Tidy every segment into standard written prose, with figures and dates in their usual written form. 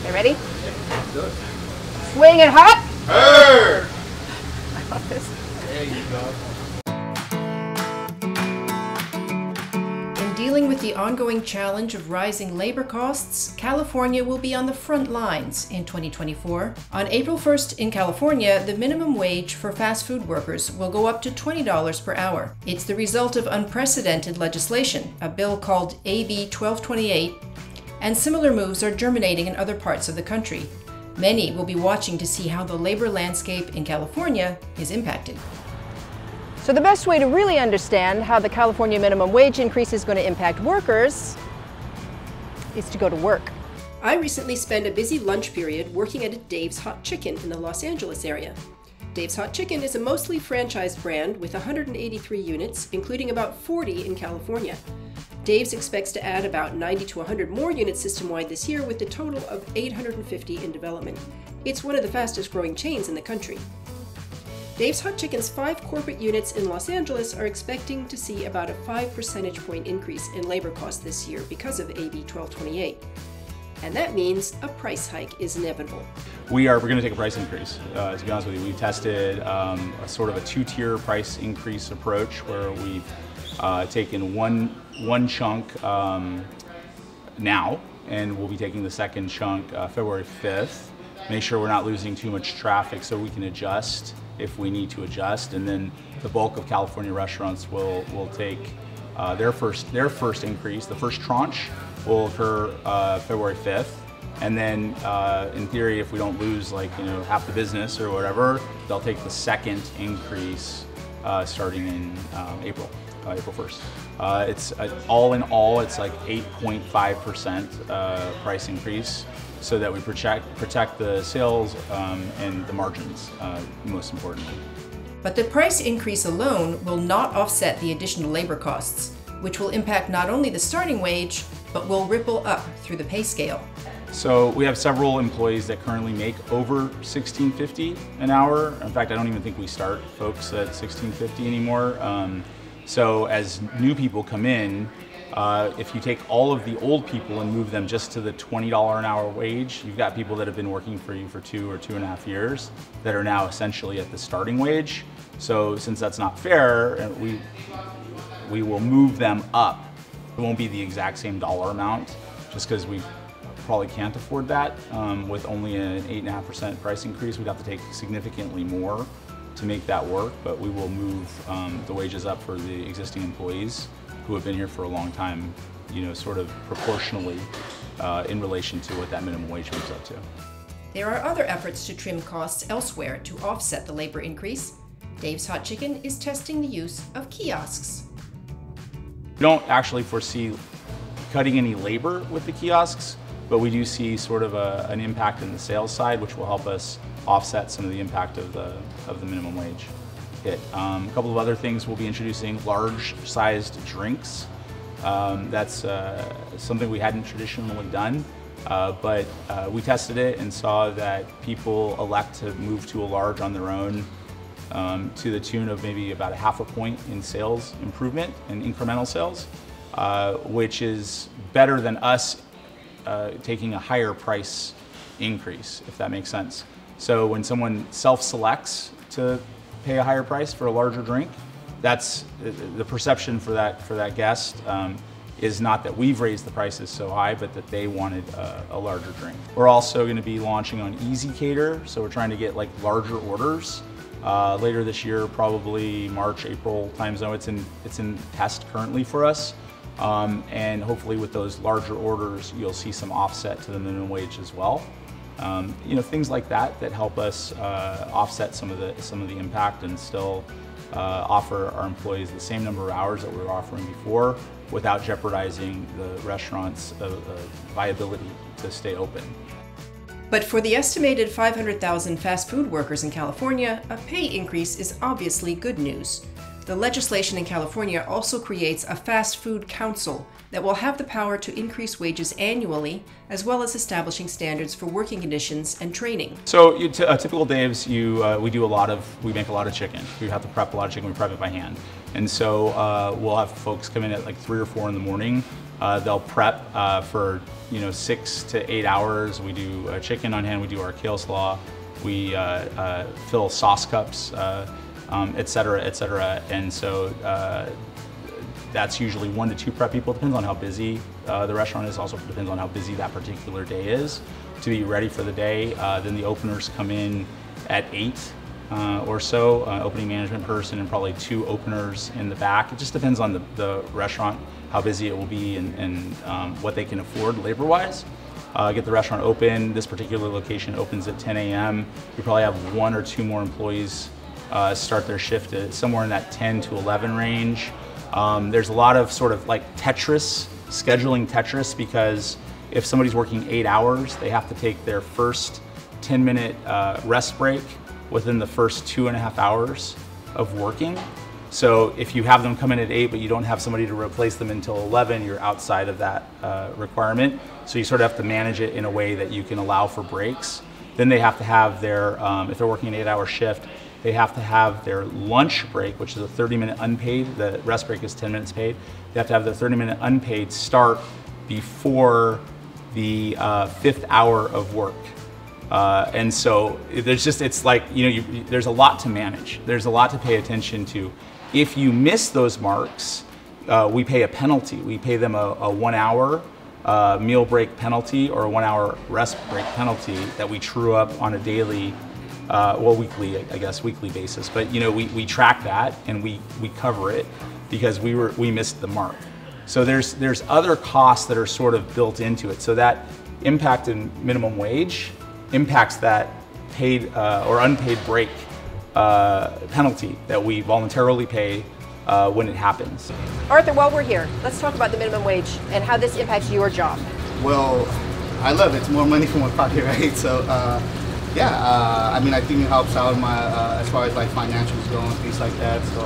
You ready? Let's do it. Swing it hot. Hey! I love this. There you go. In dealing with the ongoing challenge of rising labor costs, California will be on the front lines in 2024. On April 1st in California, the minimum wage for fast food workers will go up to $20 per hour. It's the result of unprecedented legislation, a bill called AB 1228, and similar moves are germinating in other parts of the country. Many will be watching to see how the labor landscape in California is impacted. So the best way to really understand how the California minimum wage increase is going to impact workers is to go to work. I recently spent a busy lunch period working at a Dave's Hot Chicken in the Los Angeles area. Dave's Hot Chicken is a mostly franchised brand with 183 units, including about 40 in California. Dave's expects to add about 90 to 100 more units system-wide this year, with a total of 850 in development. It's one of the fastest growing chains in the country. Dave's Hot Chicken's 5 corporate units in Los Angeles are expecting to see about a 5 percentage point increase in labor costs this year because of AB 1228. And that means a price hike is inevitable. We're going to take a price increase. To be honest with you, we've tested a sort of a 2-tier price increase approach where we've taken one chunk now, and we'll be taking the second chunk February 5th. Make sure we're not losing too much traffic so we can adjust if we need to adjust, and then the bulk of California restaurants will take their first increase. The first tranche will occur February 5th, and then in theory, if we don't lose half the business or whatever, they'll take the second increase starting in April 1st. It's all in all, it's like 8.5% price increase, so that we protect the sales and the margins, most importantly. But the price increase alone will not offset the additional labor costs, which will impact not only the starting wage, but will ripple up through the pay scale. So we have several employees that currently make over $16.50 an hour. In fact, I don't even think we start folks at $16.50 anymore. So as new people come in, if you take all of the old people and move them just to the $20 an hour wage, you've got people that have been working for you for 2 or 2.5 years that are now essentially at the starting wage. So since that's not fair, we will move them up. It won't be the exact same dollar amount, just because we probably can't afford that. With only an 8.5% price increase, we'd have to take significantly more to make that work, but we will move the wages up for the existing employees who have been here for a long time, sort of proportionally in relation to what that minimum wage moves up to. There are other efforts to trim costs elsewhere to offset the labor increase. Dave's Hot Chicken is testing the use of kiosks. We don't actually foresee cutting any labor with the kiosks, but we do see sort of an impact in the sales side, which will help us offset some of the impact of the minimum wage hit. A couple of other things, we'll be introducing large-sized drinks. That's something we hadn't traditionally done, but we tested it and saw that people elect to move to a large on their own to the tune of maybe about 0.5 point in sales improvement and incremental sales, which is better than us taking a higher price increase, if that makes sense. So when someone self-selects to pay a higher price for a larger drink, that's the perception for that guest is not that we've raised the prices so high, but that they wanted a larger drink. We're also going to be launching on Easy Cater, so we're trying to get larger orders later this year, probably March, April time zone. It's in test currently for us, and hopefully with those larger orders, you'll see some offset to the minimum wage as well. Things like that help us offset some of the impact and still offer our employees the same number of hours that we were offering before without jeopardizing the restaurant's viability to stay open. But for the estimated 500,000 fast food workers in California, a pay increase is obviously good news. The legislation in California also creates a fast food council that will have the power to increase wages annually, as well as establishing standards for working conditions and training. So a typical Dave's, we make a lot of chicken. We have to prep a lot of chicken, we prep it by hand. And so we'll have folks come in at 3 or 4 in the morning They'll prep for 6 to 8 hours. We do chicken on hand. We do our kale slaw. We fill sauce cups, et cetera, et cetera. And so that's usually 1 to 2 prep people. Depends on how busy the restaurant is. Also depends on how busy that particular day is to be ready for the day. Then the openers come in at 8 or so, opening management person and probably 2 openers in the back. It just depends on the restaurant, how busy it will be and what they can afford labor-wise. Get the restaurant open. This particular location opens at 10 a.m. We probably have 1 or 2 more employees start their shift at somewhere in that 10 to 11 range. There's a lot of sort of like Tetris, scheduling Tetris, because if somebody's working 8 hours, they have to take their first 10-minute rest break within the first 2.5 hours of working. So if you have them come in at 8, but you don't have somebody to replace them until 11, you're outside of that requirement. So you sort of have to manage it in a way that you can allow for breaks. Then they have to have their, if they're working an 8-hour shift, they have to have their lunch break, which is a 30-minute unpaid. The rest break is 10 minutes paid. They have to have their 30-minute unpaid start before the 5th hour of work. And so there's just, it's like, there's a lot to manage. There's a lot to pay attention to. If you miss those marks, we pay a penalty. We pay them a 1-hour meal break penalty or a 1-hour rest break penalty that we true up on a daily, weekly, I guess, weekly basis. But we track that and we cover it because we missed the mark. So there's other costs that are sort of built into it. So that impact in minimum wage impacts that paid or unpaid break penalty that we voluntarily pay when it happens. Arthur, while we're here, let's talk about the minimum wage and how this impacts your job. Well, I love it. It's more money for my pocket, right? So, I mean, I think it helps out my as far as like financials go and things like that. So,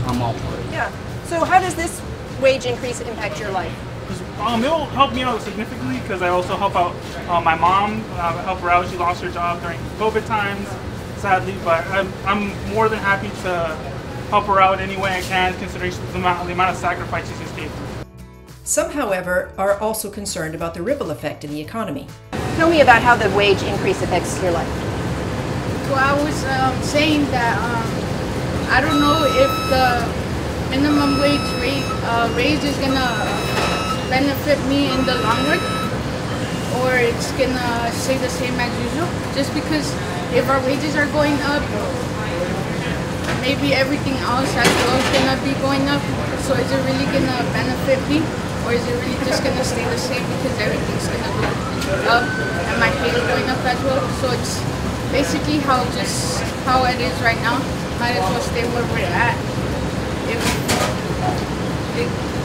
I'm all for it. Yeah. So, how does this wage increase impact your life? It'll help me out significantly because I also help out my mom, help her out. She lost her job during COVID times, sadly, but I'm more than happy to help her out any way I can, considering the amount of sacrifice she's gave. Some, however, are also concerned about the ripple effect in the economy. Tell me about how the wage increase affects your life. Well, I was saying that I don't know if the minimum wage raise is gonna benefit me in the long run, or it's gonna stay the same as usual. Just because if our wages are going up, maybe everything else as well is gonna be going up. So is it really gonna benefit me, or is it really just gonna stay the same because everything's gonna go up and my pay is going up as well? So it's basically how it is right now. Might as well stay where we're at.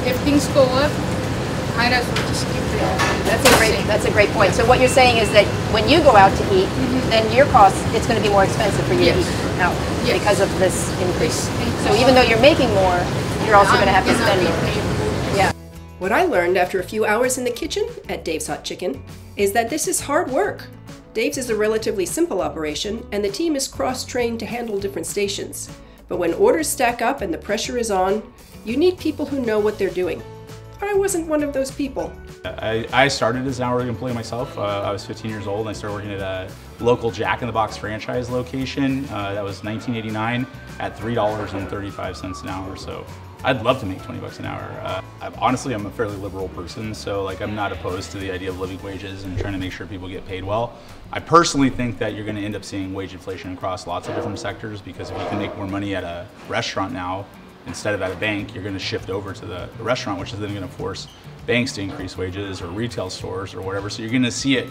If things go up, might as well just keep it. That's a great point. So what you're saying is that when you go out to eat, then your cost, it's going to be more expensive for you to eat out because of this increase. So even though you're making more, you're also going to have to spend more. Yeah. What I learned after a few hours in the kitchen at Dave's Hot Chicken is that this is hard work. Dave's is a relatively simple operation, and the team is cross-trained to handle different stations. But when orders stack up and the pressure is on, you need people who know what they're doing. I wasn't one of those people. I started as an hourly employee myself. I was 15 years old and I started working at a local Jack in the Box franchise location. That was 1989 at $3.35 an hour. So I'd love to make 20 bucks an hour. Honestly, I'm a fairly liberal person, so I'm not opposed to the idea of living wages and trying to make sure people get paid well. I personally think that you're going to end up seeing wage inflation across lots of different sectors, because if you can make more money at a restaurant now instead of at a bank, you're going to shift over to the restaurant, which is then going to force banks to increase wages, or retail stores or whatever. So you're going to see it,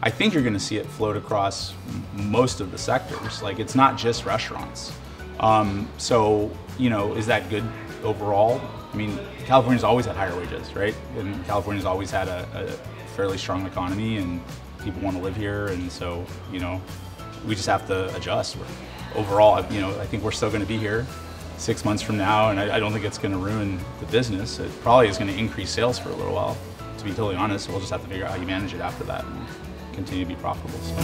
I think you're going to see it float across most of the sectors. Like, it's not just restaurants. So, is that good overall? I mean, California's always had higher wages, right? And California's always had a fairly strong economy, and people want to live here, and so, we just have to adjust. Overall, I think we're still going to be here 6 months from now, and I don't think it's going to ruin the business. It probably is going to increase sales for a little while, to be totally honest. We'll just have to figure out how you manage it after that and continue to be profitable. So.